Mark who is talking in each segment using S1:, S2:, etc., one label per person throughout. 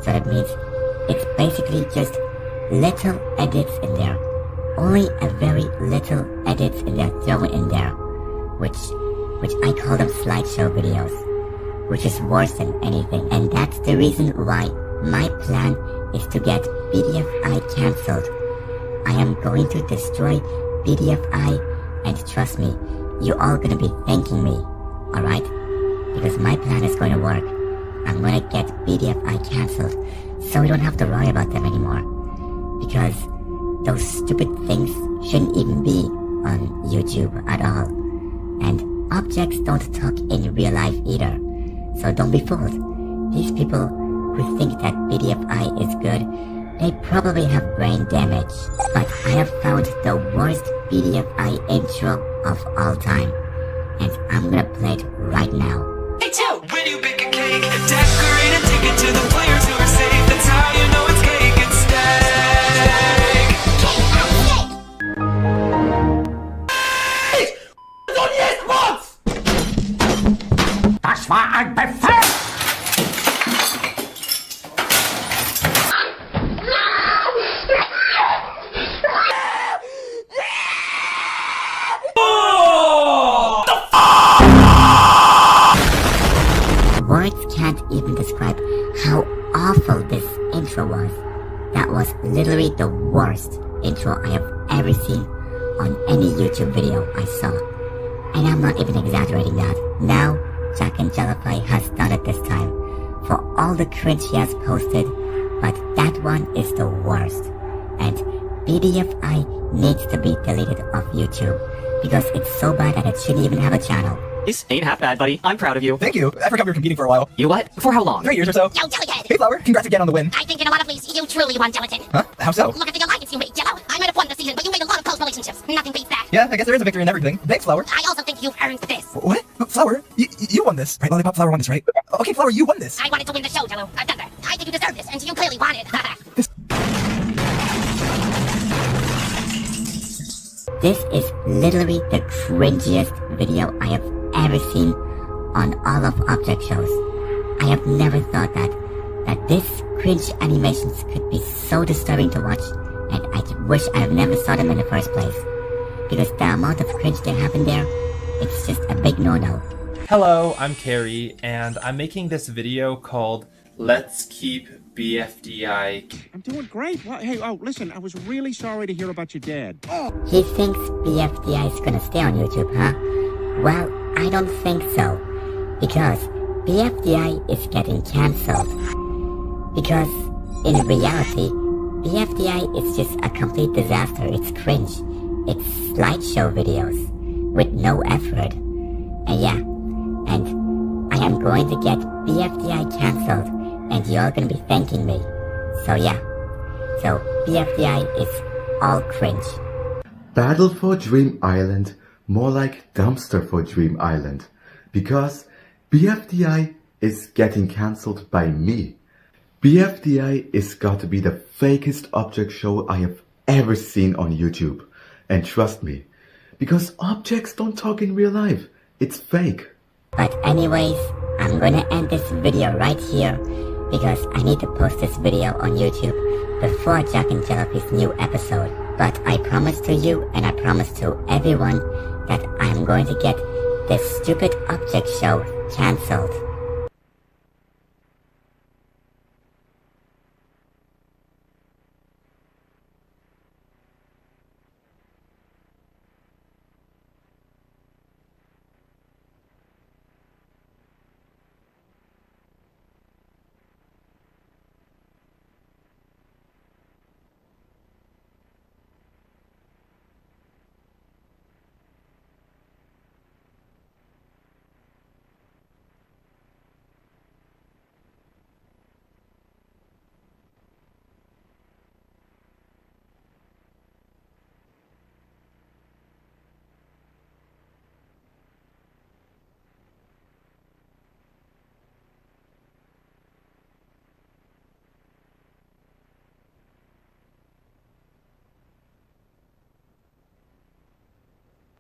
S1: So that means it's basically just little edits in there. Only a very little edits in there thrown in there. Which I call them slideshow videos. Which is worse than anything. And that's the reason why my plan is to get BFDIA cancelled. I am going to destroy BFDIA, and trust me, you all gonna be thanking me, alright? Because my plan is going to work. I'm gonna get BFDIA cancelled, so we don't have to worry about them anymore. Because those stupid things shouldn't even be on YouTube at all. And objects don't talk in real life either. So don't be fooled. These people who think that BFDIA is good, they probably have brain damage. But I have found the worst BFDIA intro of all time. And I'm gonna play it right now.
S2: Hey, too! When you bake a cake, decorate and take it to the players who are safe. That's how you know it's cake and steak.
S3: So jetzt Wurz! Das war ein Befehl!
S1: Words can't even describe how awful this intro was. That was literally the worst intro I have ever seen on any YouTube video I saw. And I'm not even exaggerating that. Now, Jack and Jellify has done it this time. For all the cringe he has posted, but that one is the worst. And BFDIA needs to be deleted off YouTube because it's so bad that it shouldn't even have a channel.
S4: This ain't half bad, buddy. I'm proud of you.
S5: Thank you. I forgot we were competing for a while.
S4: You what? For how long?
S5: 3 years or so.
S6: Yo, Jellyhead!
S5: Hey, Flower. Congrats again on the win.
S6: I think in a lot of ways, you truly won gelatin.
S5: Huh? How so?
S6: Look at the alliance you made, Jello. I might have won the season, but you made a lot of close relationships. Nothing beats that.
S5: Yeah, I guess there is a victory in everything. Thanks, Flower.
S6: I also think you've earned this.
S5: What? Flower? You won this. Right, Lollipop Flower won this, right? Okay, Flower, you won this.
S6: I wanted to win the show, Jello. I've done that. I think you deserve this, and you clearly want it.
S1: This is literally the cringiest video I have ever seen on all of object shows. I have never thought that this cringe animations could be so disturbing to watch, and I wish I have never saw them in the first place. Because the amount of cringe they have in there, it's just a big no-no.
S7: Hello, I'm Carrie, and I'm making this video called Let's Keep BFDIA.
S8: I'm doing great. What? Hey, oh, listen, I was really sorry to hear about your dad.
S1: He thinks BFDIA is gonna stay on YouTube, huh? Well, I don't think so. Because BFDIA is getting cancelled. Because in reality, BFDIA is just a complete disaster. It's cringe. It's slideshow videos with no effort. And yeah, and I am going to get BFDIA cancelled, and you're gonna be thanking me. So yeah, so BFDIA is all cringe.
S9: Battle for Dream Island, more like dumpster for Dream Island, because BFDIA is getting cancelled by me. BFDIA is got to be the fakest object show I have ever seen on YouTube. And trust me, because objects don't talk in real life, it's fake.
S1: But anyways, I'm gonna end this video right here because I need to post this video on YouTube before Jack and Jellyfish's new episode. But I promise to you and I promise to everyone that I'm going to get this stupid object show cancelled.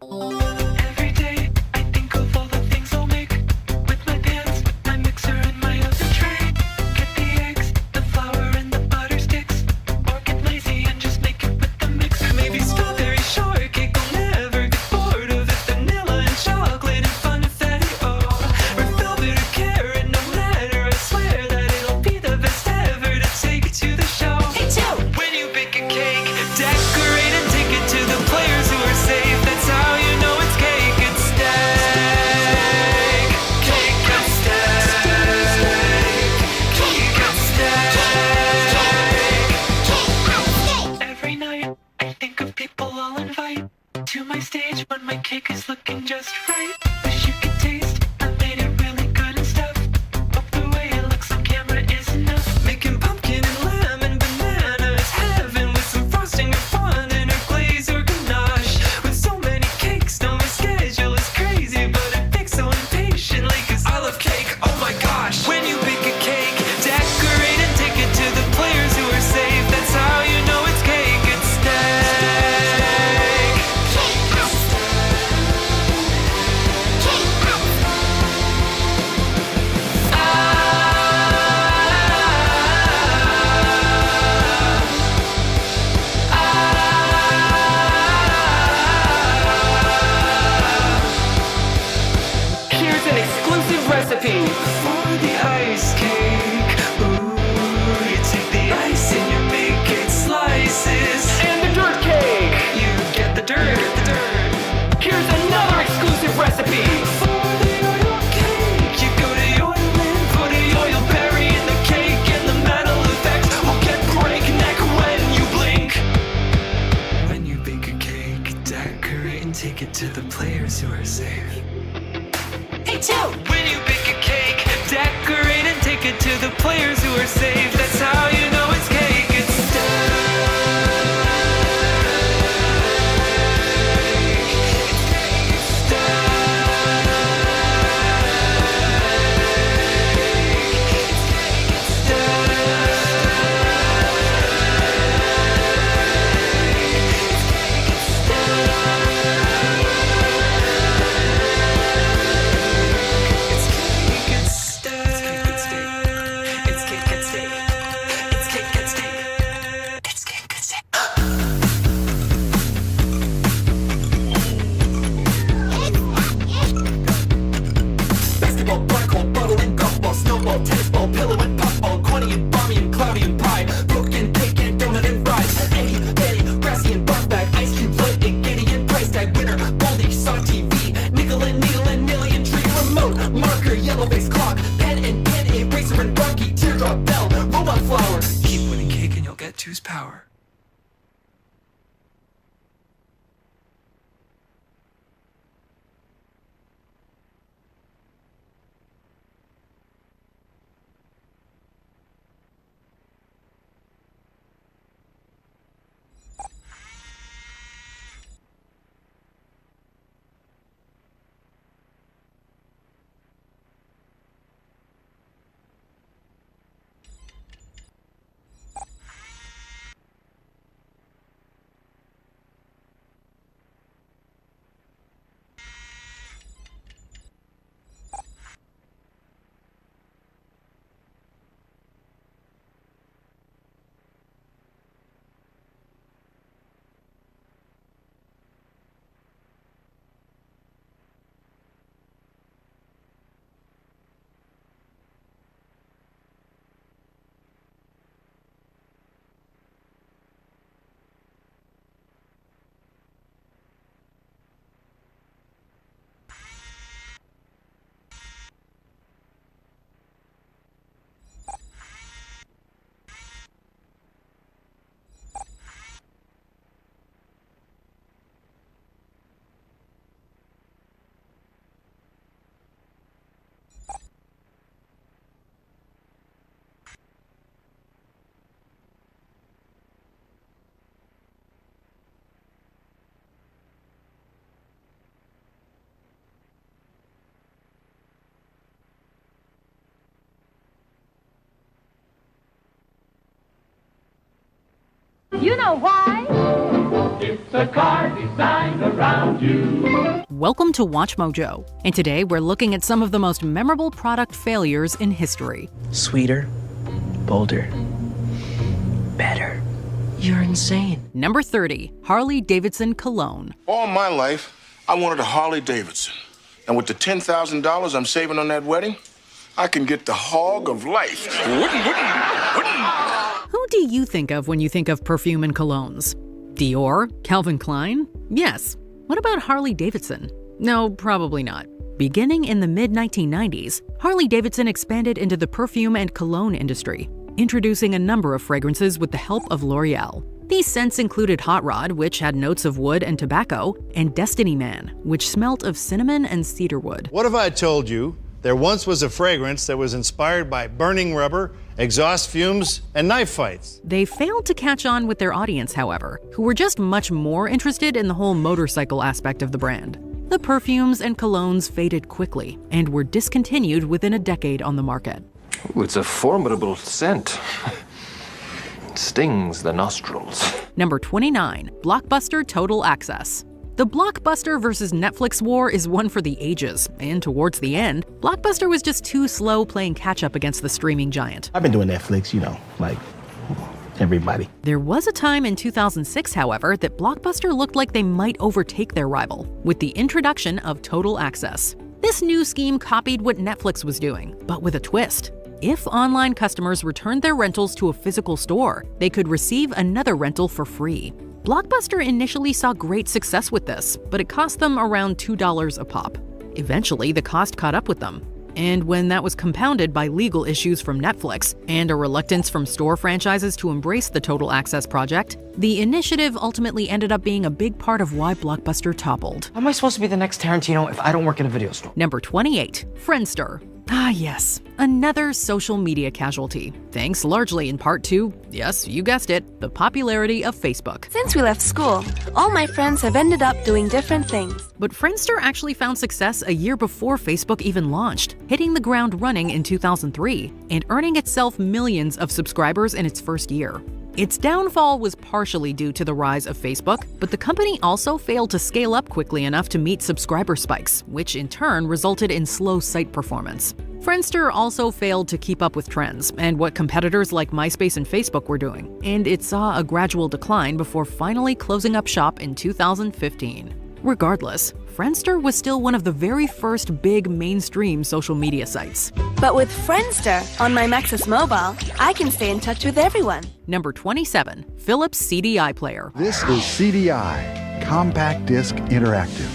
S2: Every day, I think of all the things I'll make with my pants, my mixer, and my other tray. Get the eggs, the just right. Wish you could taste. I made it really good and stuff. Hope the way it looks on camera is enough. Making pumpkin and lamb and banana is heaven with some frosting or fun and a glaze or ganache. With so many cakes, now my schedule is crazy, but it bakes so impatiently 'cause I love cake. Oh my gosh! When you bake a cake, decorate and take it to the players who are safe. That's how you know it's cake. It's steak. Here's an exclusive recipe for the ice cake. Ooh, you take the ice and you make it slices. And the dirt cake. You get the dirt. Here's another exclusive recipe for the oil cake. You go to the oil and put the oil berry in the cake, and the metal effects will get breakneck when you blink. When you bake a cake, decorate and take it to the players who are safe. Hey, two! When you bake a cake, decorate and take it to the players who are safe. That's how you know it's cake. It's steak. Basketball, barnacle, bottle and golf ball, snowball, tennis ball, pillow and pop ball, corny and balmy and cloudy and pie, broken cake and donut and fries, Eddie, Betty, grassy and barf bag, ice cube, light and giddy and price tag, winner, baldy, saw TV, nickel and needle and million tree, remote, marker, yellow face clock, pen and pen, eraser and rocky, teardrop bell, robot flower. Keep winning cake and you'll get two's power.
S10: You know why?
S3: It's a car designed around you.
S11: Welcome to Watch Mojo, and today we're looking at some of the most memorable product failures in history.
S4: Sweeter, bolder, better. You're insane.
S11: Number 30, Harley-Davidson Cologne.
S12: All my life, I wanted a Harley-Davidson. And with the $10,000 I'm saving on that wedding, I can get the hog of life.
S11: Who do you think of when you think of perfume and colognes? Dior? Calvin Klein? Yes. What about Harley-Davidson? No, probably not. Beginning in the mid-1990s, Harley-Davidson expanded into the perfume and cologne industry, introducing a number of fragrances with the help of L'Oreal. These scents included Hot Rod, which had notes of wood and tobacco, and Destiny Man, which smelt of cinnamon and cedarwood.
S13: What if I told you there once was a fragrance that was inspired by burning rubber, exhaust fumes, and knife fights?
S11: They failed to catch on with their audience, however, who were just much more interested in the whole motorcycle aspect of the brand. The perfumes and colognes faded quickly and were discontinued within a decade on the market.
S14: Ooh, it's a formidable scent. It stings the nostrils.
S11: Number 29, Blockbuster Total Access. The Blockbuster versus Netflix war is one for the ages, and towards the end, Blockbuster was just too slow playing catch-up against the streaming giant.
S15: I've been doing Netflix, like everybody.
S11: There was a time in 2006, however, that Blockbuster looked like they might overtake their rival, with the introduction of Total Access. This new scheme copied what Netflix was doing, but with a twist. If online customers returned their rentals to a physical store, they could receive another rental for free. Blockbuster initially saw great success with this, but it cost them around $2 a pop. Eventually, the cost caught up with them. And when that was compounded by legal issues from Netflix and a reluctance from store franchises to embrace the Total Access project, the initiative ultimately ended up being a big part of why Blockbuster toppled.
S4: How am I supposed to be the next Tarantino if I don't work in a video store?
S11: Number 28, Friendster. Ah yes, another social media casualty, thanks largely in part to, yes, you guessed it, the popularity of Facebook.
S16: Since we left school, all my friends have ended up doing different things.
S11: But Friendster actually found success a year before Facebook even launched, hitting the ground running in 2003 and earning itself millions of subscribers in its first year. Its downfall was partially due to the rise of Facebook, but the company also failed to scale up quickly enough to meet subscriber spikes, which in turn resulted in slow site performance. Friendster also failed to keep up with trends and what competitors like MySpace and Facebook were doing, and it saw a gradual decline before finally closing up shop in 2015. Regardless, Friendster was still one of the very first big mainstream social media sites.
S16: But with Friendster on my Maxis mobile, I can stay in touch with everyone.
S11: Number 27, Philips CDI player.
S17: This is CDI, Compact Disc Interactive,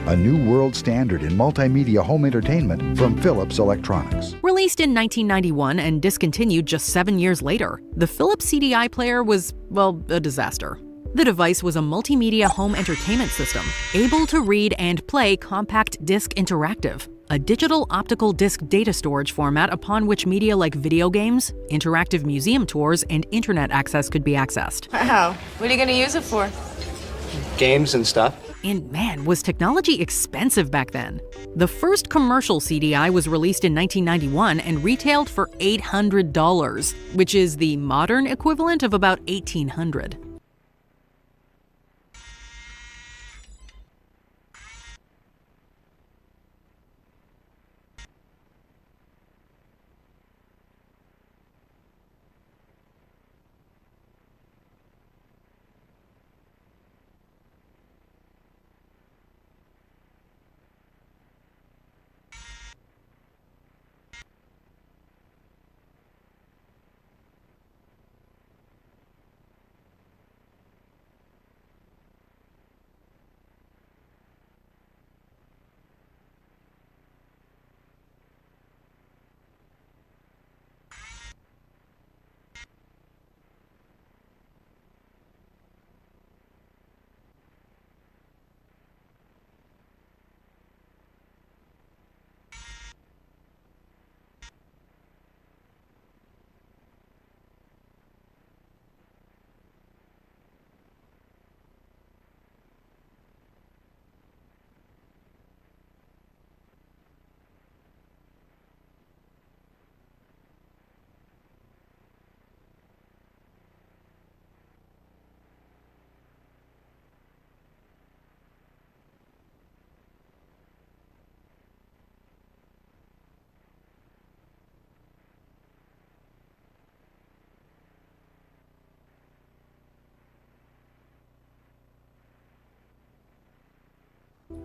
S17: a new world standard in multimedia home entertainment from Philips Electronics.
S11: Released in 1991 and discontinued just 7 years later, the Philips CDI player was, well, a disaster. The device was a multimedia home entertainment system, able to read and play Compact Disc Interactive, a digital optical disc data storage format upon which media like video games, interactive museum tours, and internet access could be accessed.
S18: Wow, what are you going to use it for?
S4: Games and stuff.
S11: And man, was technology expensive back then. The first commercial CDI was released in 1991 and retailed for $800, which is the modern equivalent of about $1,800.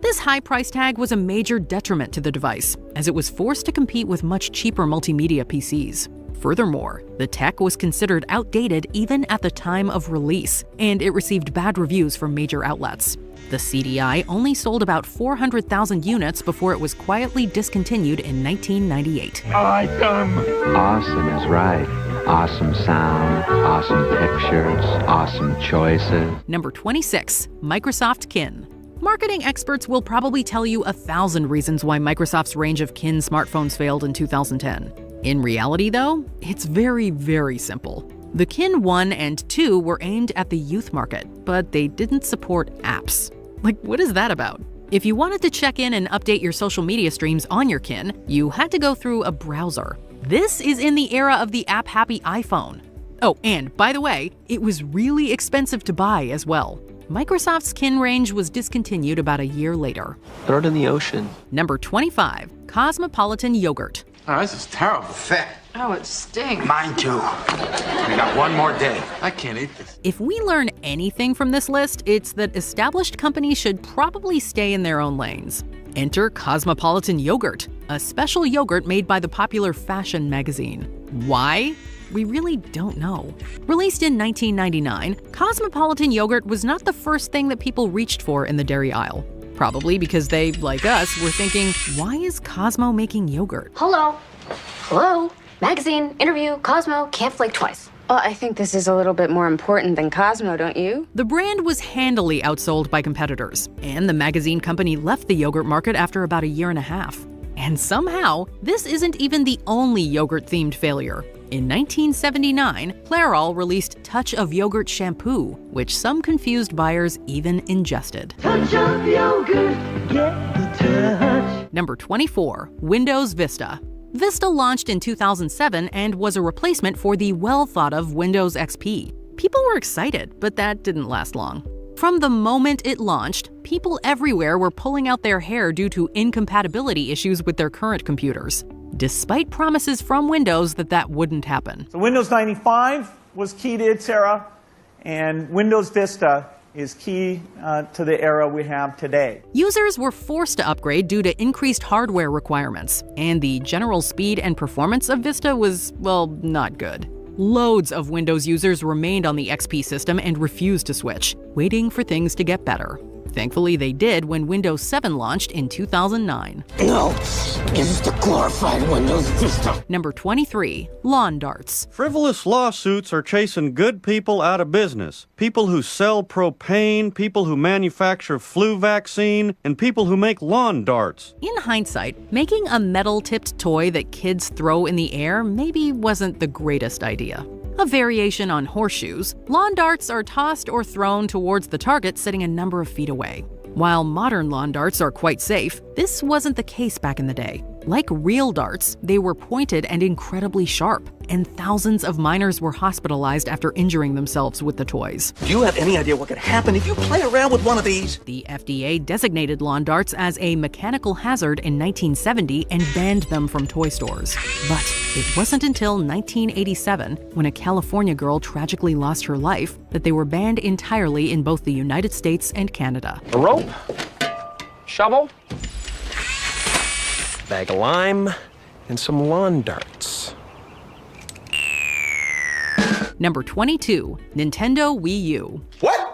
S11: This high price tag was a major detriment to the device, as it was forced to compete with much cheaper multimedia PCs. Furthermore, the tech was considered outdated even at the time of release, and it received bad reviews from major outlets. The CDI only sold about 400,000 units before it was quietly discontinued in 1998.
S3: Awesome.
S19: Awesome is right. Awesome sound, awesome pictures, awesome choices.
S11: Number 26, Microsoft Kin. Marketing experts will probably tell you 1,000 reasons why Microsoft's range of Kin smartphones failed in 2010. In reality, though, it's very, very simple. The Kin 1 and 2 were aimed at the youth market, but they didn't support apps. Like, what is that about? If you wanted to check in and update your social media streams on your Kin, you had to go through a browser. This is in the era of the app-happy iPhone. Oh, and by the way, it was really expensive to buy as well. Microsoft's Kin range was discontinued about a year later.
S14: Throw it in the ocean.
S11: Number 25, Cosmopolitan Yogurt.
S20: Oh, this is terrible. Fat.
S18: Oh, it stinks.
S20: Mine too. We got one more day. I can't eat this.
S11: If we learn anything from this list, it's that established companies should probably stay in their own lanes. Enter Cosmopolitan Yogurt, a special yogurt made by the popular fashion magazine. Why? We really don't know. Released in 1999, Cosmopolitan Yogurt was not the first thing that people reached for in the dairy aisle. Probably because they, like us, were thinking, why is Cosmo making yogurt?
S21: Hello. Hello. Magazine, interview, Cosmo, can't flake twice.
S18: Well, I think this is a little bit more important than Cosmo, don't you?
S11: The brand was handily outsold by competitors, and the magazine company left the yogurt market after about a year and a half. And somehow, this isn't even the only yogurt-themed failure. In 1979, Clairol released Touch of Yogurt shampoo, which some confused buyers even ingested.
S3: Touch of yogurt, get the touch.
S11: Number 24, Windows Vista. Vista launched in 2007 and was a replacement for the well-thought-of Windows XP. People were excited, but that didn't last long. From the moment it launched, people everywhere were pulling out their hair due to incompatibility issues with their current computers, despite promises from Windows that that wouldn't happen.
S22: So Windows 95 was key to its era, and Windows Vista is key to the era we have today.
S11: Users were forced to upgrade due to increased hardware requirements, and the general speed and performance of Vista was, well, not good. Loads of Windows users remained on the XP system and refused to switch, waiting for things to get better. Thankfully, they did when Windows 7 launched in 2009.
S3: No, give us the glorified Windows Vista.
S11: Number 23, Lawn Darts.
S23: Frivolous lawsuits are chasing good people out of business. People who sell propane, people who manufacture flu vaccine, and people who make lawn darts.
S11: In hindsight, making a metal-tipped toy that kids throw in the air maybe wasn't the greatest idea. A variation on horseshoes, lawn darts are tossed or thrown towards the target sitting a number of feet away. While modern lawn darts are quite safe, this wasn't the case back in the day. Like real darts, they were pointed and incredibly sharp, and thousands of minors were hospitalized after injuring themselves with the toys.
S24: Do you have any idea what could happen if you play around with one of these?
S11: The FDA designated lawn darts as a mechanical hazard in 1970 and banned them from toy stores. But it wasn't until 1987, when a California girl tragically lost her life, that they were banned entirely in both the United States and Canada.
S14: A rope, shovel, bag of lime, and some lawn darts.
S11: Number 22, Nintendo Wii U.
S25: What?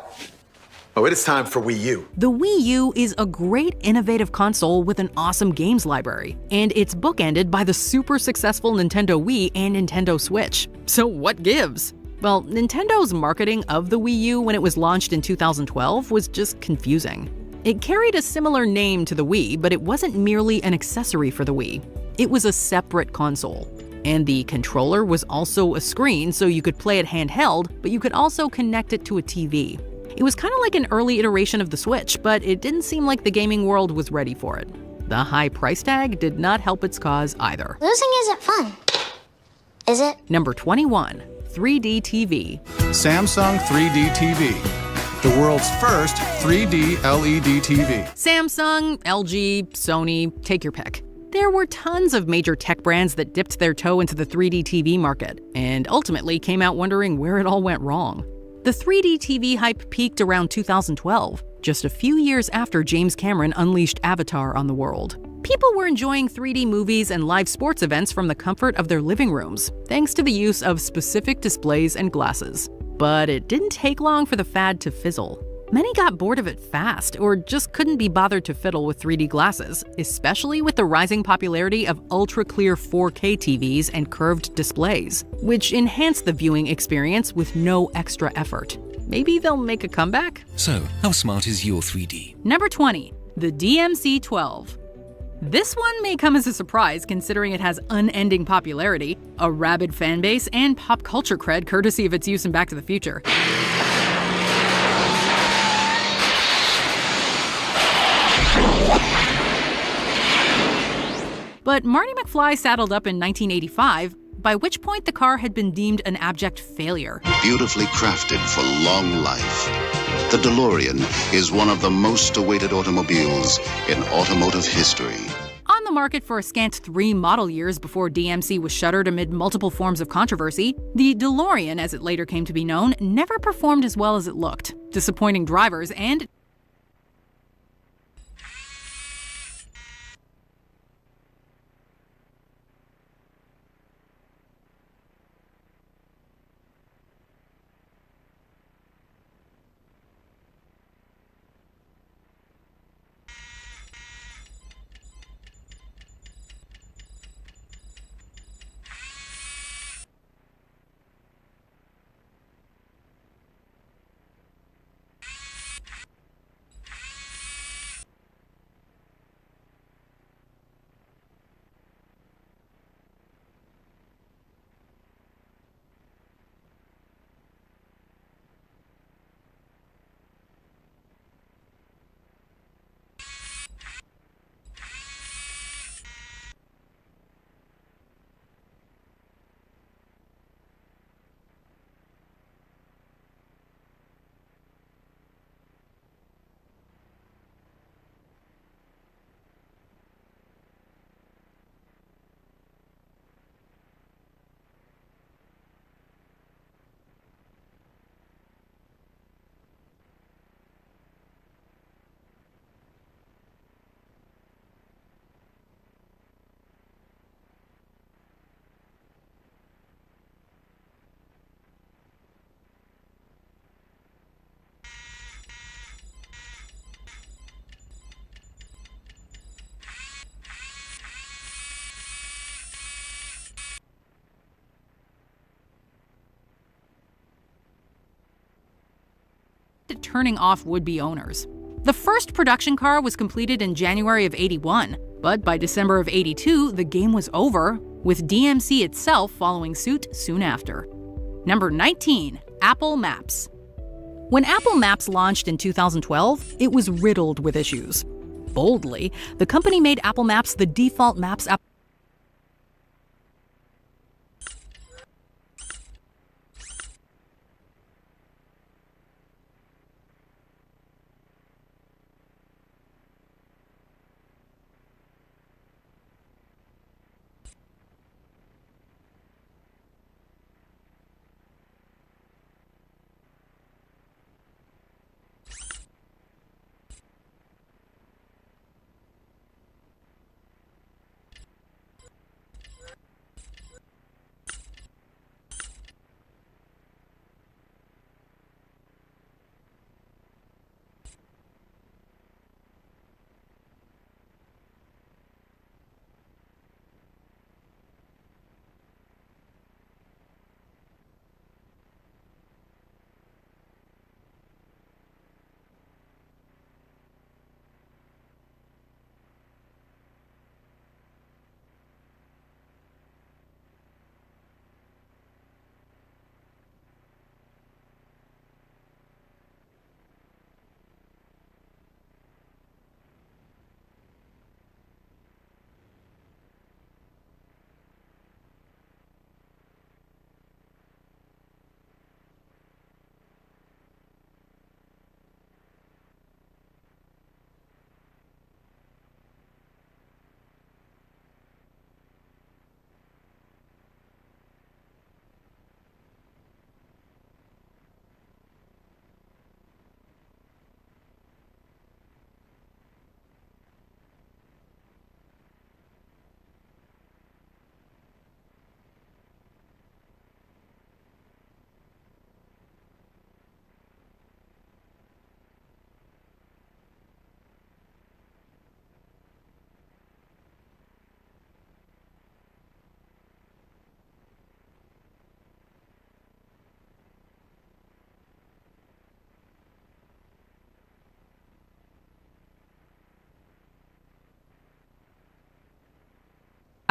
S25: Oh, it is time for Wii U.
S11: The Wii U is a great innovative console with an awesome games library, and it's bookended by the super successful Nintendo Wii and Nintendo Switch. So what gives? Well, Nintendo's marketing of the Wii U when it was launched in 2012 was just confusing. It carried a similar name to the Wii, but it wasn't merely an accessory for the Wii. It was a separate console. And the controller was also a screen, so you could play it handheld, but you could also connect it to a TV. It was kind of like an early iteration of the Switch, but it didn't seem like the gaming world was ready for it. The high price tag did not help its cause either.
S6: Losing isn't fun, is it?
S11: Number 21, 3D TV.
S26: Samsung 3D TV, the world's first 3D LED TV.
S11: Samsung, LG, Sony, take your pick. There were tons of major tech brands that dipped their toe into the 3D TV market, and ultimately came out wondering where it all went wrong. The 3D TV hype peaked around 2012, just a few years after James Cameron unleashed Avatar on the world. People were enjoying 3D movies and live sports events from the comfort of their living rooms, thanks to the use of specific displays and glasses. But it didn't take long for the fad to fizzle. Many got bored of it fast or just couldn't be bothered to fiddle with 3D glasses, especially with the rising popularity of ultra-clear 4K TVs and curved displays, which enhance the viewing experience with no extra effort. Maybe they'll make a comeback?
S1: So, how smart is your 3D?
S11: Number 20, the DMC-12. This one may come as a surprise considering it has unending popularity, a rabid fanbase, and pop culture cred courtesy of its use in Back to the Future. But Marty McFly saddled up in 1985, by which point the car had been deemed an abject failure.
S2: Beautifully crafted for long life, the DeLorean is one of the most awaited automobiles in automotive history.
S11: On the market for a scant 3 model years before DMC was shuttered amid multiple forms of controversy, the DeLorean, as it later came to be known, never performed as well as it looked, disappointing drivers and turning off would-be owners. The first production car was completed in January of '81, but by December of '82, the game was over, with DMC itself following suit soon after. Number 19, Apple Maps. When Apple Maps launched in 2012, it was riddled with issues. Boldly, the company made Apple Maps the default Maps app.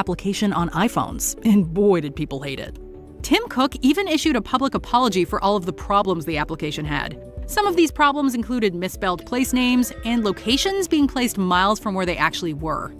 S11: application on iPhones, and boy did people hate it. Tim Cook even issued a public apology for all of the problems the application had. Some of these problems included misspelled place names and locations being placed miles from where they actually were.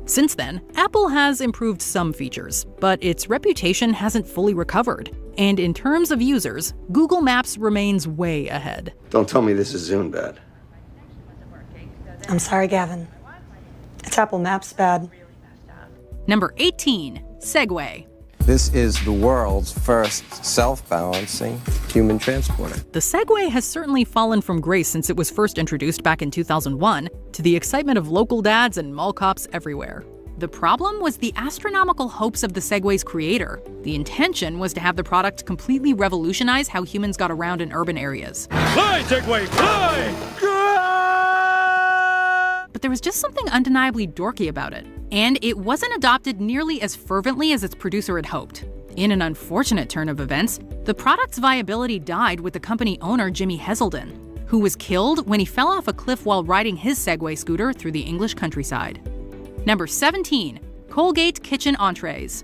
S11: Since then, Apple has improved some features, but its reputation hasn't fully recovered. And in terms of users, Google Maps remains way ahead.
S5: Don't tell me this is Zune bad.
S7: I'm sorry, Gavin. It's Apple Maps bad.
S11: Number 18, Segway.
S8: This is the world's first self-balancing human transporter.
S11: The Segway has certainly fallen from grace since it was first introduced back in 2001, to the excitement of local dads and mall cops everywhere. The problem was the astronomical hopes of the Segway's creator. The intention was to have the product completely revolutionize how humans got around in urban areas.
S3: Fly, Segway, fly!
S11: But there was just something undeniably dorky about it, and it wasn't adopted nearly as fervently as its producer had hoped. In an unfortunate turn of events, the product's viability died with the company owner Jimmy Heselden, who was killed when he fell off a cliff while riding his Segway scooter through the English countryside. Number 17, Colgate Kitchen Entrees.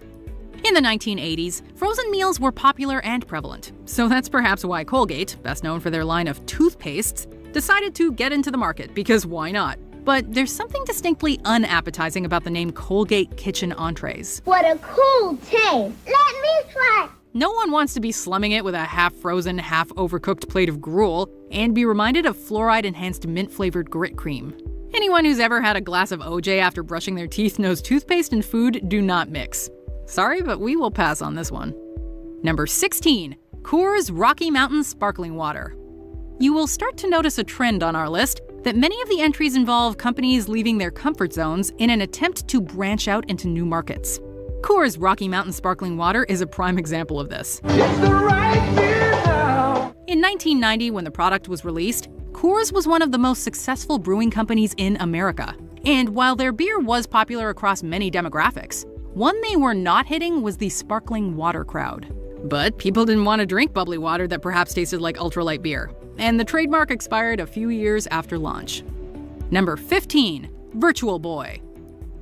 S11: In the 1980s, frozen meals were popular and prevalent, so that's perhaps why Colgate, best known for their line of toothpastes, decided to get into the market, because why not? But there's something distinctly unappetizing about the name Colgate Kitchen Entrees.
S6: What a cool taste! Let me try!
S11: No one wants to be slumming it with a half-frozen, half-overcooked plate of gruel and be reminded of fluoride-enhanced mint-flavored grit cream. Anyone who's ever had a glass of OJ after brushing their teeth knows toothpaste and food do not mix. Sorry, but we will pass on this one. Number 16, Coors Rocky Mountain Sparkling Water. You will start to notice a trend on our list that many of the entries involve companies leaving their comfort zones in an attempt to branch out into new markets. Coors Rocky Mountain Sparkling Water is a prime example of this.
S3: It's the right year now.
S11: In 1990, when the product was released, Coors was one of the most successful brewing companies in America. And while their beer was popular across many demographics, one they were not hitting was the sparkling water crowd. But people didn't want to drink bubbly water that perhaps tasted like ultralight beer, and the trademark expired a few years after launch. Number 15, Virtual Boy.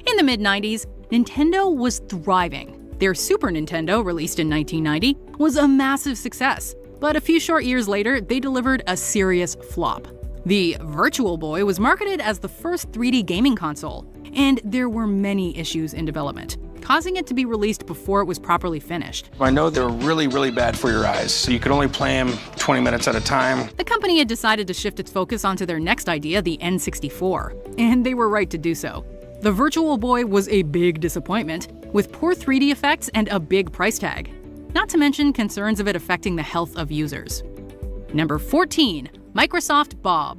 S11: In the mid-90s, Nintendo was thriving. Their Super Nintendo, released in 1990, was a massive success, but a few short years later, they delivered a serious flop. The Virtual Boy was marketed as the first 3D gaming console, and there were many issues in development, causing it to be released before it was properly finished.
S5: I know they're really, really bad for your eyes, so you could only play them 20 minutes at a time.
S11: The company had decided to shift its focus onto their next idea, the N64, and they were right to do so. The Virtual Boy was a big disappointment, with poor 3D effects and a big price tag, not to mention concerns of it affecting the health of users. Number 14, Microsoft Bob.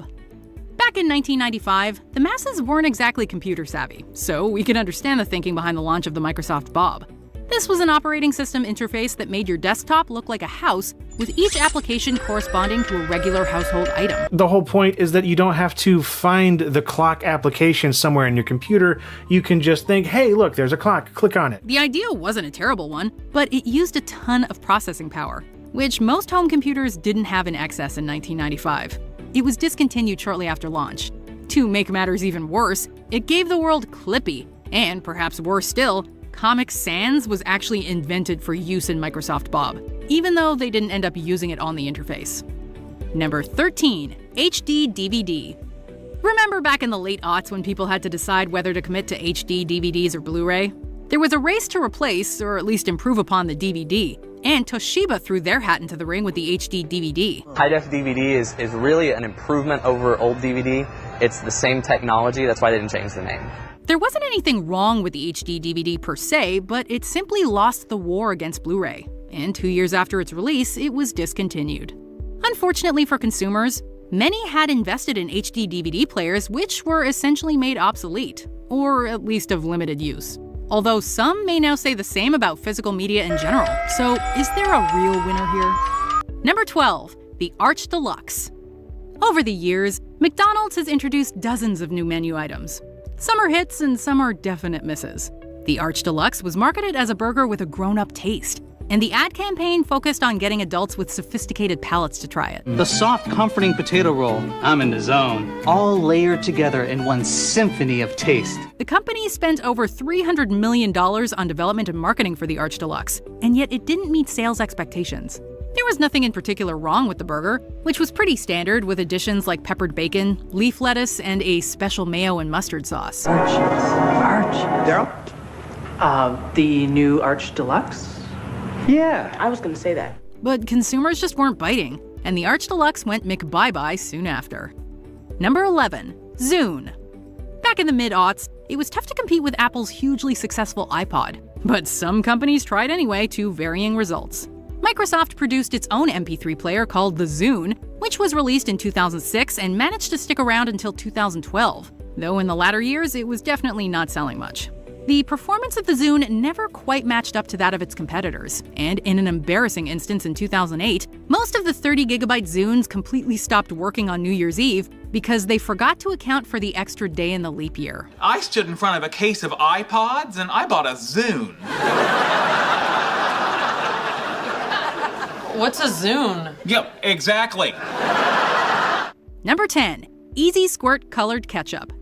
S11: Back in 1995, the masses weren't exactly computer savvy, so we can understand the thinking behind the launch of the Microsoft Bob. This was an operating system interface that made your desktop look like a house, with each application corresponding to a regular household item.
S9: The whole point is that you don't have to find the clock application somewhere in your computer. You can just think, hey, look, there's a clock, click on it.
S11: The idea wasn't a terrible one, but it used a ton of processing power, which most home computers didn't have in excess in 1995. It was discontinued shortly after launch. To make matters even worse, it gave the world Clippy, and perhaps worse still, Comic Sans was actually invented for use in Microsoft Bob, even though they didn't end up using it on the interface. Number 13, HD DVD. Remember back in the late aughts when people had to decide whether to commit to HD DVDs or Blu-ray? There was a race to replace, or at least improve upon, the DVD, and Toshiba threw their hat into the ring with the HD DVD.
S10: High-def DVD is really an improvement over old DVD. It's the same technology, that's why they didn't change the name.
S11: There wasn't anything wrong with the HD DVD per se, but it simply lost the war against Blu-ray, and 2 years after its release, it was discontinued. Unfortunately for consumers, many had invested in HD DVD players which were essentially made obsolete, or at least of limited use. Although some may now say the same about physical media in general, so is there a real winner here? Number 12, the Arch Deluxe. Over the years, McDonald's has introduced dozens of new menu items. Some are hits and some are definite misses. The Arch Deluxe was marketed as a burger with a grown-up taste, and the ad campaign focused on getting adults with sophisticated palates to try it.
S12: The soft, comforting potato roll, I'm in the zone, all layered together in one symphony of taste.
S11: The company spent over $300 million on development and marketing for the Arch Deluxe, and yet it didn't meet sales expectations. There was nothing in particular wrong with the burger, which was pretty standard with additions like peppered bacon, leaf lettuce, and a special mayo and mustard sauce.
S13: Arch.
S24: Daryl?
S13: The new Arch Deluxe? Yeah, I was gonna say that.
S11: But consumers just weren't biting, and the Arch Deluxe went McBye-bye soon after. Number 11, Zune. Back in the mid-aughts, it was tough to compete with Apple's hugely successful iPod, but some companies tried anyway to varying results. Microsoft produced its own MP3 player called the Zune, which was released in 2006 and managed to stick around until 2012, though in the latter years it was definitely not selling much. The performance of the Zune never quite matched up to that of its competitors, and in an embarrassing instance in 2008, most of the 30GB Zunes completely stopped working on New Year's Eve because they forgot to account for the extra day in the leap year.
S20: I stood in front of a case of iPods and I bought a Zune.
S15: What's a Zune?
S20: Yep, exactly.
S11: Number 10, Easy Squirt Colored Ketchup.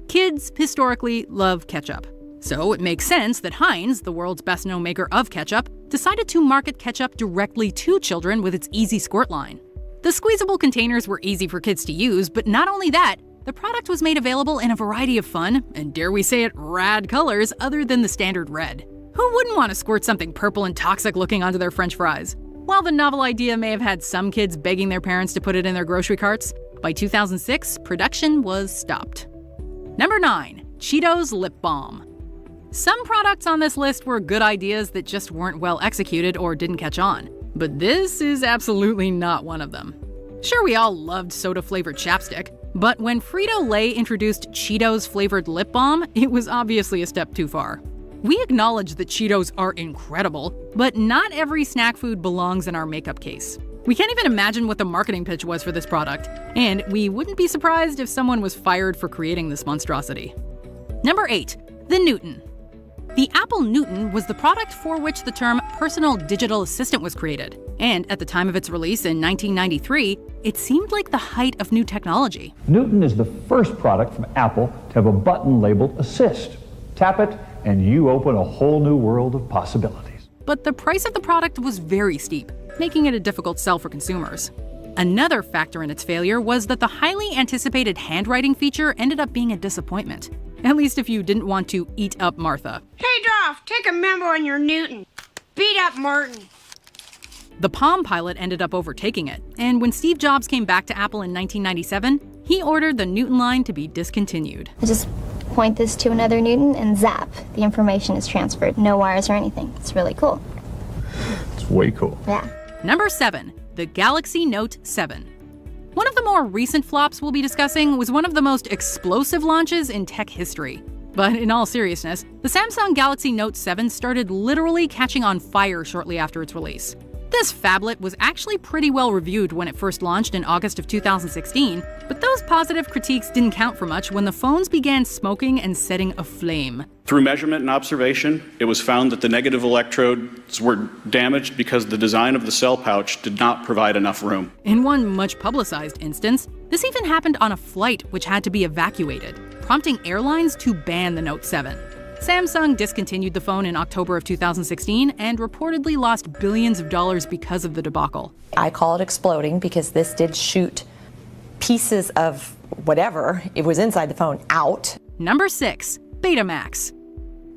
S11: Kids historically love ketchup, so it makes sense that Heinz, the world's best-known maker of ketchup, decided to market ketchup directly to children with its Easy Squirt line. The squeezable containers were easy for kids to use, but not only that, the product was made available in a variety of fun, and dare we say it, rad colors other than the standard red. Who wouldn't want to squirt something purple and toxic looking onto their French fries? While the novel idea may have had some kids begging their parents to put it in their grocery carts, by 2006, production was stopped. Number 9, Cheetos Lip Balm. Some products on this list were good ideas that just weren't well executed or didn't catch on, but this is absolutely not one of them. Sure, we all loved soda-flavored chapstick, but when Frito-Lay introduced Cheetos-flavored lip balm, it was obviously a step too far. We acknowledge that Cheetos are incredible, but not every snack food belongs in our makeup case. We can't even imagine what the marketing pitch was for this product, and we wouldn't be surprised if someone was fired for creating this monstrosity. Number 8, the Newton. The Apple Newton was the product for which the term personal digital assistant was created, and at the time of its release in 1993, it seemed like the height of new technology.
S27: Newton is the first product from Apple to have a button labeled Assist. Tap it, and you open a whole new world of possibilities.
S11: But the price of the product was very steep, making it a difficult sell for consumers. Another factor in its failure was that the highly anticipated handwriting feature ended up being a disappointment. At least if you didn't want to eat up Martha.
S4: Hey, Dolph, take a memo on your Newton. Beat up Martin.
S11: The Palm Pilot ended up overtaking it, and when Steve Jobs came back to Apple in 1997, he ordered the Newton line to be discontinued.
S15: Just point this to another Newton and zap. The information is transferred. No wires or anything. It's really cool.
S27: It's way cool.
S15: Yeah.
S11: Number 7, the Galaxy Note 7. One of the more recent flops we'll be discussing was one of the most explosive launches in tech history. But in all seriousness, the Samsung Galaxy Note 7 started literally catching on fire shortly after its release. This phablet was actually pretty well reviewed when it first launched in August of 2016, but those positive critiques didn't count for much when the phones began smoking and setting aflame.
S16: Through measurement and observation, it was found that the negative electrodes were damaged because the design of the cell pouch did not provide enough room.
S11: In one much publicized instance, this even happened on a flight which had to be evacuated, prompting airlines to ban the Note 7. Samsung discontinued the phone in October of 2016 and reportedly lost billions of dollars because of the debacle.
S17: I call it exploding because this did shoot pieces of whatever it was inside the phone out.
S11: Number 6, Betamax.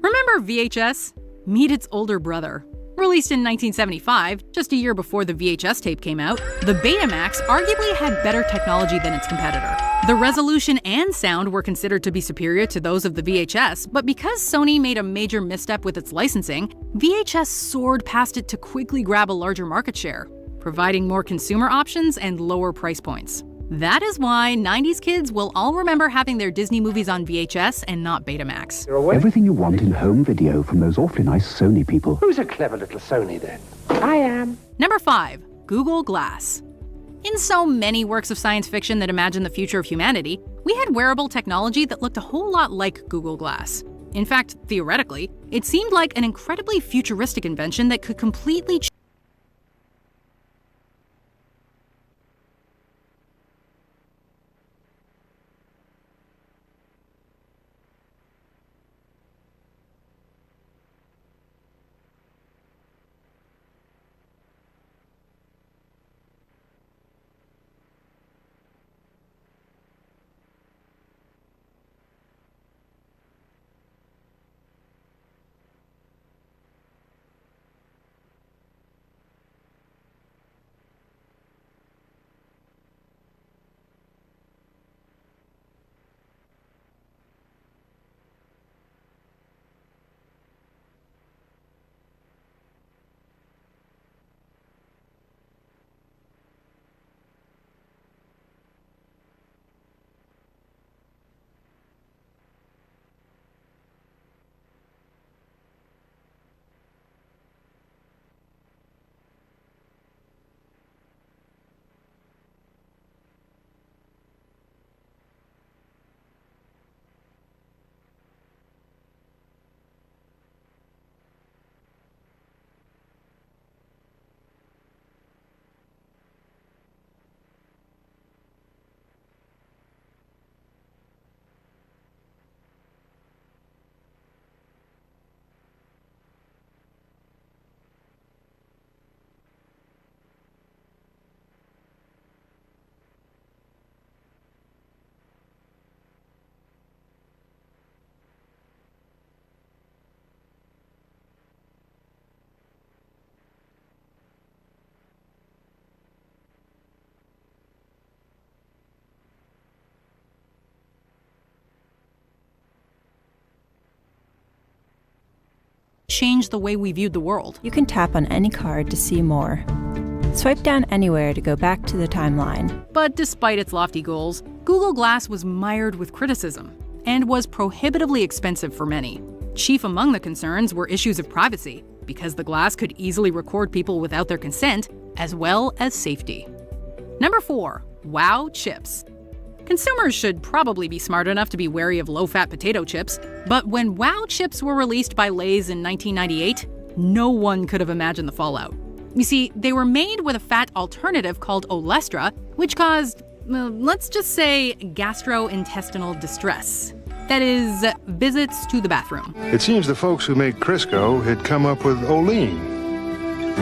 S11: Remember VHS? Meet its older brother. Released in 1975, just a year before the VHS tape came out, the Betamax arguably had better technology than its competitor. The resolution and sound were considered to be superior to those of the VHS, but because Sony made a major misstep with its licensing, VHS soared past it to quickly grab a larger market share, providing more consumer options and lower price points. That is why 90s kids will all remember having their Disney movies on VHS and not Betamax.
S18: Everything you want in home video from those awfully nice Sony people.
S20: Who's a clever little Sony then?
S4: I am.
S11: Number 5, Google Glass. In so many works of science fiction that imagine the future of humanity, we had wearable technology that looked a whole lot like Google Glass. In fact, theoretically, it seemed like an incredibly futuristic invention that could completely change the way we viewed the world.
S19: You can tap on any card to see more. Swipe down anywhere to go back to the timeline.
S11: But despite its lofty goals, Google Glass was mired with criticism and was prohibitively expensive for many. Chief among the concerns were issues of privacy, because the glass could easily record people without their consent, as well as safety. Number 4, Wow chips. Consumers should probably be smart enough to be wary of low-fat potato chips, but when Wow chips were released by Lay's in 1998, no one could have imagined the fallout. You see, they were made with a fat alternative called olestra, which caused, let's just say, gastrointestinal distress. That is, visits to the bathroom.
S21: It seems the folks who made Crisco had come up with Olean,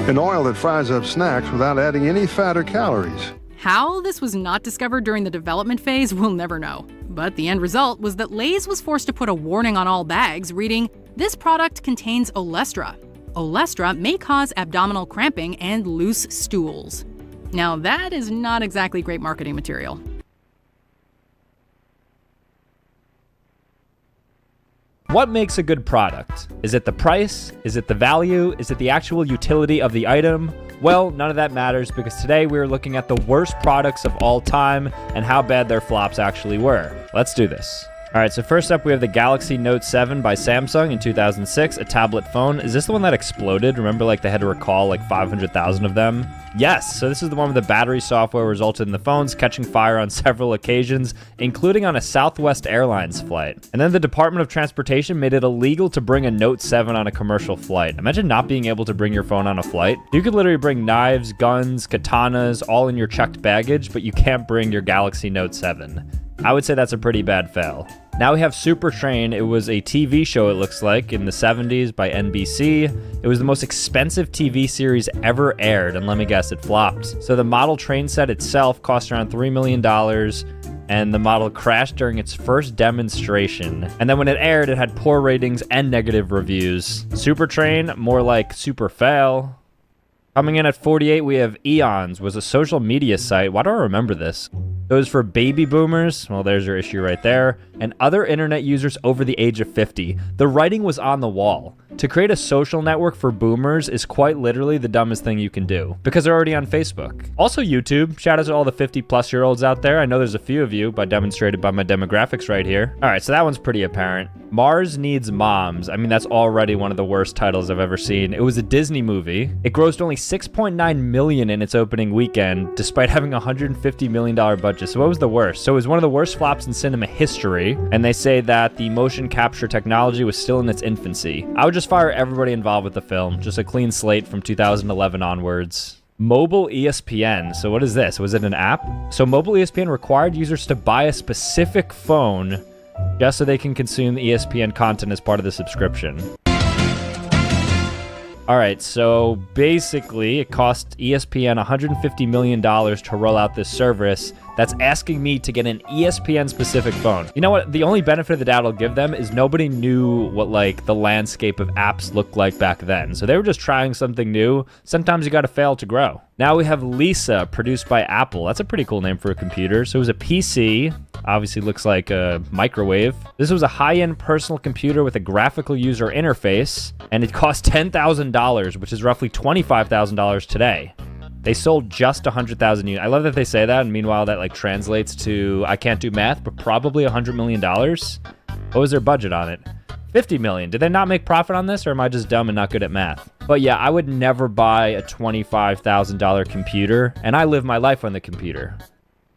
S21: an oil that fries up snacks without adding any fat or calories.
S11: How this was not discovered during the development phase, we'll never know. But the end result was that Lay's was forced to put a warning on all bags reading, "This product contains olestra. Olestra may cause abdominal cramping and loose stools." Now that is not exactly great marketing material.
S1: What makes a good product? Is it the price? Is it the value? Is it the actual utility of the item? Well, none of that matters because today we're looking at the worst products of all time and how bad their flops actually were. Let's do this. All right, so first up we have the Galaxy Note 7 by Samsung in 2006, a tablet phone. Is this the one that exploded? Remember, like, they had to recall like 500,000 of them? Yes, so this is the one where the battery software resulted in the phones catching fire on several occasions, including on a Southwest Airlines flight. And then the Department of Transportation made it illegal to bring a Note 7 on a commercial flight. Imagine not being able to bring your phone on a flight. You could literally bring knives, guns, katanas, all in your checked baggage, but you can't bring your Galaxy Note 7. I would say that's a pretty bad fail. Now we have Super Train. It was a TV show, it looks like, in the 70s by NBC. It was the most expensive TV series ever aired, and let me guess, it flopped. So the model train set itself cost around $3 million, and the model crashed during its first demonstration. And then when it aired, it had poor ratings and negative reviews. Super Train, more like Super Fail. Coming in at 48, we have Eons, was a social media site. Why do I remember this? It was for baby boomers. Well, there's your issue right there. And other internet users over the age of 50. The writing was on the wall. To create a social network for boomers is quite literally the dumbest thing you can do because they're already on Facebook. Also YouTube. Shout out to all the 50-plus-year-olds out there. I know there's a few of you, but demonstrated by my demographics right here. All right, so that one's pretty apparent. Mars Needs Moms. I mean, that's already one of the worst titles I've ever seen. It was a Disney movie. It grossed only $6.9 million in its opening weekend, despite having a $150 million budget. So what was the worst? So it was one of the worst flops in cinema history, and they say that the motion capture technology was still in its infancy. I would just fire everybody involved with the film. Just a clean slate from 2011 onwards. Mobile ESPN. So what is this? Was it an app? So mobile ESPN required users to buy a specific phone just so they can consume ESPN content as part of the subscription. All right, so basically it cost ESPN $150 million to roll out this service that's asking me to get an ESPN-specific phone. You know what? The only benefit of the doubt I'll give them is nobody knew what, like, the landscape of apps looked like back then. So they were just trying something new. Sometimes you gotta fail to grow. Now we have Lisa, produced by Apple. That's a pretty cool name for a computer. So it was a PC. Obviously looks like a microwave. This was a high-end personal computer with a graphical user interface, and it cost $10,000, which is roughly $25,000 today. They sold just 100,000 units. I love that they say that, and meanwhile that like translates to, I can't do math, but probably $100 million. What was their budget on it? $50 million. Did they not make profit on this, or am I just dumb and not good at math? But yeah, I would never buy a $25,000 computer, and I live my life on the computer.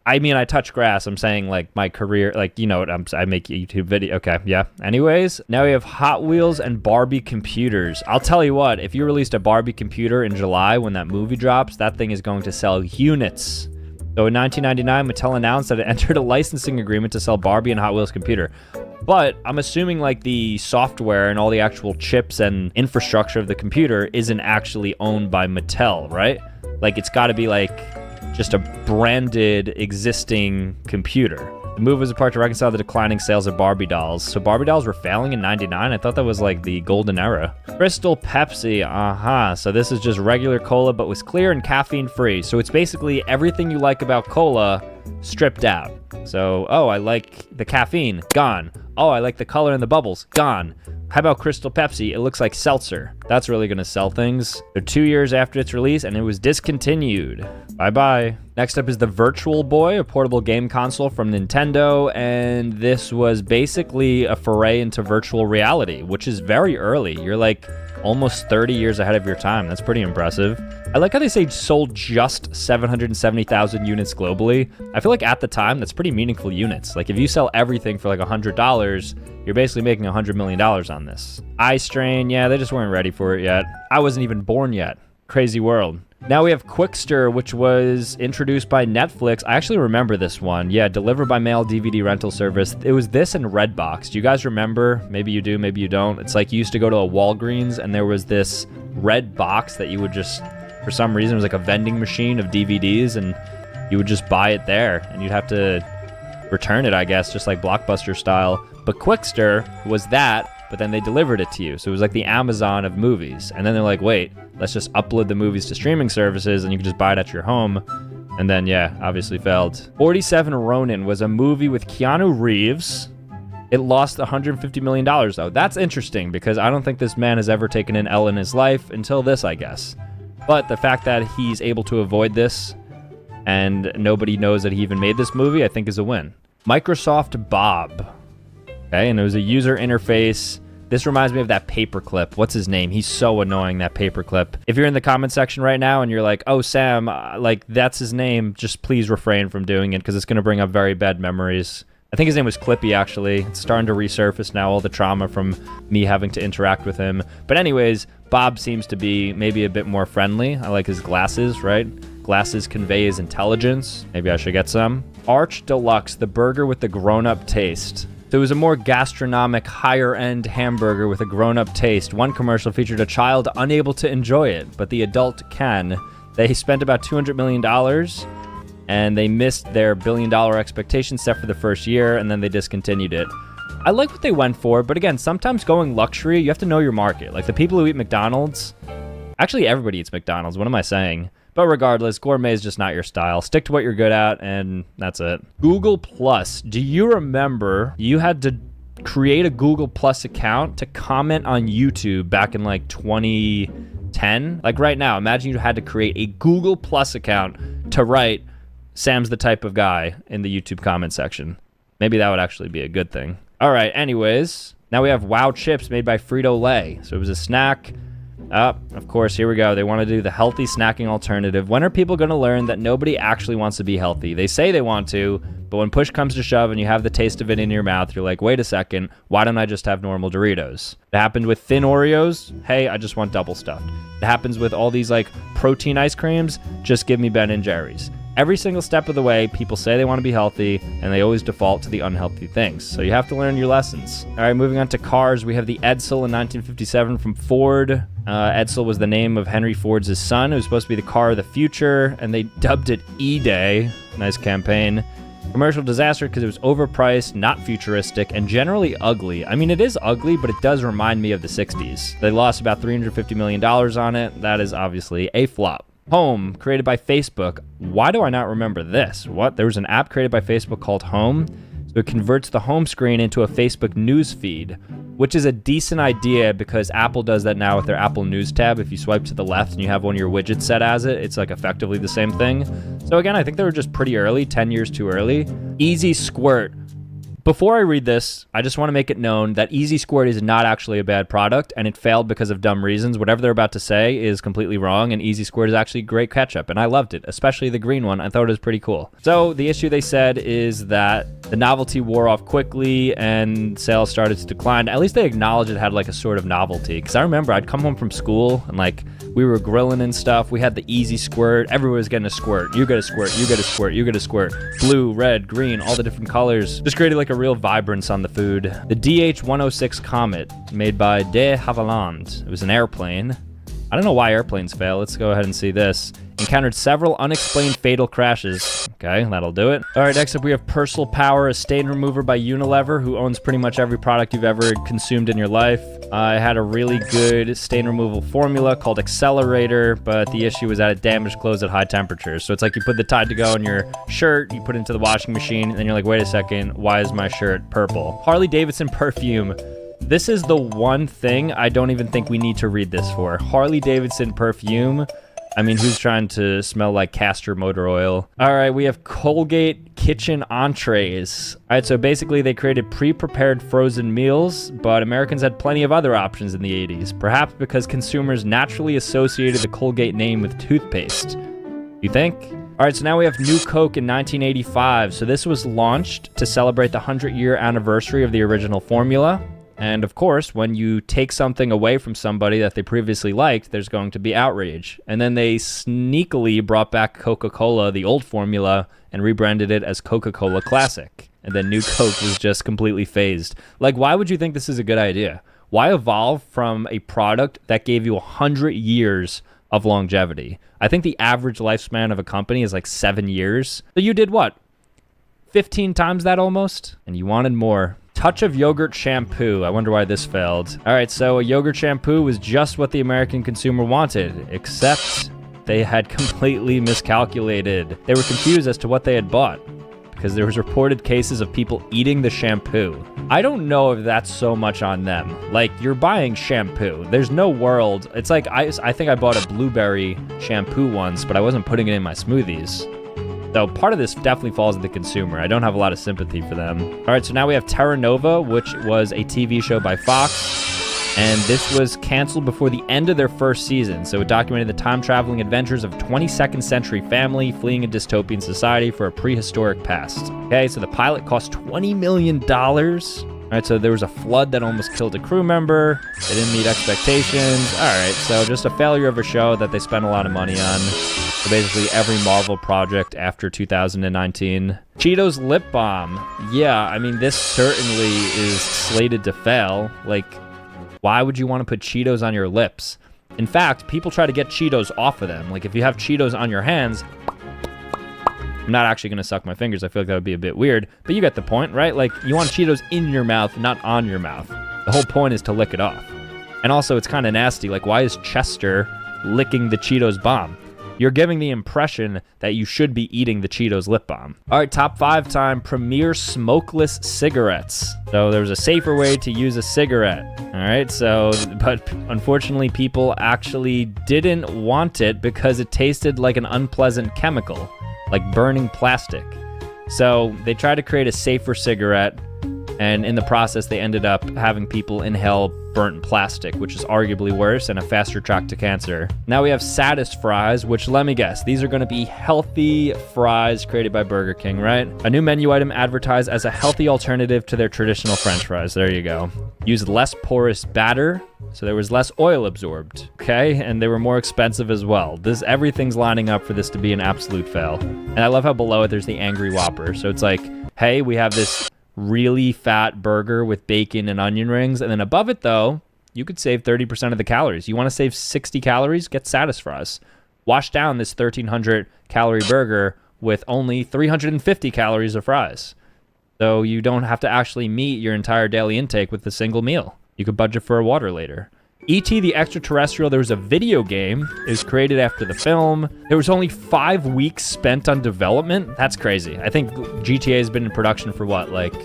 S1: I mean, I touch grass. I'm saying, like, my career, like, you know what, I make YouTube video. Okay, yeah. Anyways, now we have Hot Wheels and Barbie computers. I'll tell you what, if you released a Barbie computer in July when that movie drops, that thing is going to sell units. So in 1999, Mattel announced that it entered a licensing agreement to sell Barbie and Hot Wheels computer. But I'm assuming, like, the software and all the actual chips and infrastructure of the computer isn't actually owned by Mattel, right? Like, it's got to be, like, just a branded existing computer. The move was a part to reconcile the declining sales of Barbie dolls. So Barbie dolls were failing in 99? I thought that was like the golden era. Crystal Pepsi, So this is just regular cola, but was clear and caffeine free. So it's basically everything you like about cola stripped out. So, oh, I like the caffeine, gone. Oh, I like the color in the bubbles, gone. How about Crystal Pepsi? It looks like seltzer. That's really gonna sell things. They're 2 years after its release, and it was discontinued. Bye-bye. Next up is the Virtual Boy, a portable game console from Nintendo, and this was basically a foray into virtual reality, which is very early. You're like almost 30 years ahead of your time. That's pretty impressive. I like how they say sold just 770,000 units globally. I feel like at the time, that's pretty meaningful units. Like if you sell everything for like $100, you're basically making $100 million on this. iStrain, yeah, they just weren't ready for it yet. I wasn't even born yet. Crazy world. Now we have Quickster, which was introduced by Netflix. I actually remember this one. Yeah, delivered by mail DVD rental service. It was this and Redbox. Do you guys remember? Maybe you do, maybe you don't. It's like you used to go to a Walgreens and there was this red box that you would just, for some reason, it was like a vending machine of DVDs, and you would just buy it there, and you'd have to return it, I guess, just like Blockbuster style. But Quickster was that, but then they delivered it to you. So it was like the Amazon of movies. And then they're like, wait, let's just upload the movies to streaming services, and you can just buy it at your home. And then, yeah, obviously failed. 47 Ronin was a movie with Keanu Reeves. It lost $150 million, though. That's interesting, because I don't think this man has ever taken an L in his life until this, I guess. But the fact that he's able to avoid this and nobody knows that he even made this movie, I think is a win. Microsoft Bob. Okay, and it was a user interface. This reminds me of that paperclip. What's his name? He's so annoying, that paperclip. If you're in the comment section right now and you're like, oh, Sam, like, that's his name, just please refrain from doing it, because it's going to bring up very bad memories. I think his name was Clippy, actually. It's starting to resurface now, all the trauma from me having to interact with him. But anyways, Bob seems to be maybe a bit more friendly. I like his glasses, right? Glasses convey his intelligence. Maybe I should get some. Arch Deluxe, the burger with the grown-up taste. So it was a more gastronomic, higher-end hamburger with a grown-up taste. One commercial featured a child unable to enjoy it, but the adult can. They spent about $200 million, and they missed their billion-dollar expectation set for the first year, and then they discontinued it. I like what they went for, but again, sometimes going luxury, you have to know your market. Like the people who eat McDonald's, actually everybody eats McDonald's, what am I saying? But regardless, gourmet is just not your style. Stick to what you're good at, and that's it. Google Plus. Do you remember you had to create a Google Plus account to comment on YouTube back in like 2010? Like right now, imagine you had to create a Google Plus account to write, Sam's the type of guy, in the YouTube comment section. Maybe that would actually be a good thing. All right, anyways, now we have Wow Chips made by Frito-Lay. So it was a snack. Of course, here we go. They want to do the healthy snacking alternative. When are people going to learn that nobody actually wants to be healthy? They say they want to, but when push comes to shove and you have the taste of it in your mouth, you're like, wait a second, why don't I just have normal Doritos? It happened with thin Oreos. Hey, I just want double stuffed. It happens with all these like protein ice creams. Just give me Ben & Jerry's. Every single step of the way, people say they want to be healthy, and they always default to the unhealthy things. So you have to learn your lessons. All right, moving on to cars, we have the Edsel in 1957 from Ford. Edsel was the name of Henry Ford's son. It was supposed to be the car of the future, and they dubbed it E-Day. Nice campaign. Commercial disaster because it was overpriced, not futuristic, and generally ugly. I mean, it is ugly, but it does remind me of the 60s. They lost about $350 million on it. That is obviously a flop. Home, created by Facebook. Why do I not remember this? What? There was an app created by Facebook called Home. So it converts the home screen into a Facebook news feed, which is a decent idea because Apple does that now with their Apple News tab. If you swipe to the left and you have one of your widgets set as it, it's like effectively the same thing. So again, I think they were just pretty early, 10 years too early. Easy Squirt. Before I read this, I just want to make it known that Easy Squirt is not actually a bad product, and it failed because of dumb reasons. Whatever they're about to say is completely wrong, and Easy Squirt is actually great ketchup, and I loved it, especially the green one. I thought it was pretty cool. So the issue, they said, is that the novelty wore off quickly, and sales started to decline. At least they acknowledged it had like a sort of novelty, because I remember I'd come home from school, and like we were grilling and stuff. We had the Easy Squirt. Everyone was getting a squirt. You get a squirt. You get a squirt. You get a squirt. Blue, red, green, all the different colors. Just created like a real vibrance on the food. The DH-106 Comet, made by De Havilland. It was an airplane. I don't know why airplanes fail. Let's go ahead and see this. Encountered several unexplained fatal crashes. Okay, that'll do it. All right, next up we have Persil Power, a stain remover by Unilever, who owns pretty much every product you've ever consumed in your life. I had a really good stain removal formula called Accelerator, but the issue was that it damaged clothes at high temperatures. So it's like you put the Tide to Go in your shirt, you put it into the washing machine, and then you're like, wait a second, why is my shirt purple? Harley Davidson perfume. This is the one thing I don't even think we need to read this for. Harley Davidson perfume. I mean, who's trying to smell like castor motor oil? All right, we have Colgate kitchen entrees. All right, so basically they created pre-prepared frozen meals, but Americans had plenty of other options in the 80s, perhaps because consumers naturally associated the Colgate name with toothpaste. You think? All right, so now we have New Coke in 1985. So this was launched to celebrate the 100-year anniversary of the original formula. And of course, when you take something away from somebody that they previously liked, there's going to be outrage. And then they sneakily brought back Coca-Cola, the old formula, and rebranded it as Coca-Cola Classic. And then New Coke was just completely phased. Like, why would you think this is a good idea? Why evolve from a product that gave you 100 years of longevity. I think the average lifespan of a company is like 7 years. So you did what? 15 times that almost? And you wanted more. Touch of yogurt shampoo. I wonder why this failed. All right, so a yogurt shampoo was just what the American consumer wanted, except they had completely miscalculated. They were confused as to what they had bought because there was reported cases of people eating the shampoo. I don't know if that's so much on them. Like, you're buying shampoo. There's no world. It's like, I think I bought a blueberry shampoo once, but I wasn't putting it in my smoothies. So part of this definitely falls to the consumer. I don't have a lot of sympathy for them. All right, so now we have Terra Nova, which was a TV show by Fox. And this was canceled before the end of their first season. So it documented the time-traveling adventures of a 22nd century family fleeing a dystopian society for a prehistoric past. Okay, so the pilot cost $20 million. All right, so there was a flood that almost killed a crew member. They didn't meet expectations. All right, so just a failure of a show that they spent a lot of money on. So basically every Marvel project after 2019. Cheetos lip balm. Yeah, I mean, this certainly is slated to fail. Like, why would you want to put Cheetos on your lips? In fact, people try to get Cheetos off of them. Like, if you have Cheetos on your hands, I'm not actually going to suck my fingers. I feel like that would be a bit weird. But you get the point, right? Like, you want Cheetos in your mouth, not on your mouth. The whole point is to lick it off. And also, it's kind of nasty. Like, why is Chester licking the Cheetos bomb? You're giving the impression that you should be eating the Cheetos lip balm. All right, top 5 time, Premier smokeless cigarettes. So there was a safer way to use a cigarette. All right, so, but unfortunately people actually didn't want it because it tasted like an unpleasant chemical, like burning plastic. So they tried to create a safer cigarette, and in the process they ended up having people inhale burnt plastic, which is arguably worse and a faster track to cancer. Now we have Saddest fries, which, let me guess, these are going to be healthy fries created by Burger King, right? A new menu item advertised as a healthy alternative to their traditional French fries. There you go. Used less porous batter, so there was less oil absorbed, okay? And they were more expensive as well. Everything's lining up for this to be an absolute fail. And I love how below it there's the Angry Whopper. So it's like, hey, we have this really fat burger with bacon and onion rings, and then above it though you could save 30% of the calories. You want to save 60 calories? Get Saddest fries. Wash down this 1,300 calorie burger with only 350 calories of fries, so you don't have to actually meet your entire daily intake with a single meal. You could budget for a water later. E.T. the Extraterrestrial, there was a video game. It was created after the film. There was only 5 weeks spent on development. That's crazy. I think GTA has been in production for what, like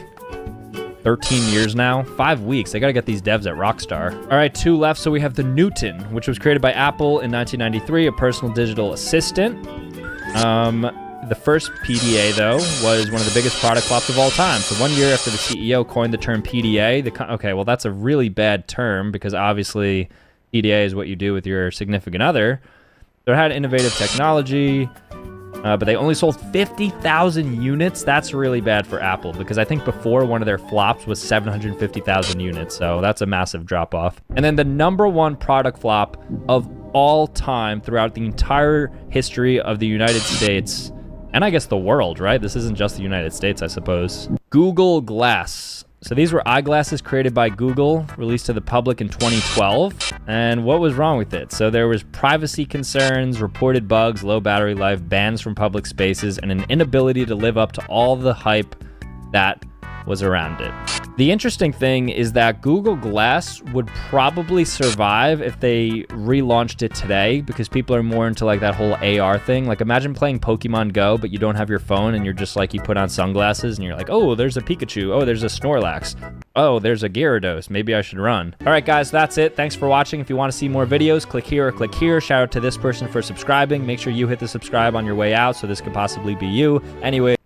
S1: 13 years now? 5 weeks. They gotta get these devs at Rockstar. All right, 2 left. So we have the Newton, which was created by Apple in 1993, a personal digital assistant. The first PDA, though, was one of the biggest product flops of all time. So 1 year after the CEO coined the term PDA, okay, well, that's a really bad term because obviously PDA is what you do with your significant other. So it had innovative technology, but they only sold 50,000 units. That's really bad for Apple because I think before one of their flops was 750,000 units. So that's a massive drop off. And then the #1 product flop of all time throughout the entire history of the United States, and I guess the world, right? This isn't just the United States, I suppose. Google Glass. So these were eyeglasses created by Google, released to the public in 2012. And what was wrong with it? So there was privacy concerns, reported bugs, low battery life, bans from public spaces, and an inability to live up to all the hype that was around it. The interesting thing is that Google Glass would probably survive if they relaunched it today because people are more into like that whole AR thing. Like imagine playing Pokemon Go, but you don't have your phone and you're just like, you put on sunglasses and you're like, oh, there's a Pikachu. Oh, there's a Snorlax. Oh, there's a Gyarados. Maybe I should run. All right, guys, that's it. Thanks for watching. If you want to see more videos, click here or click here. Shout out to this person for subscribing. Make sure you hit the subscribe on your way out so this could possibly be you. Anyway.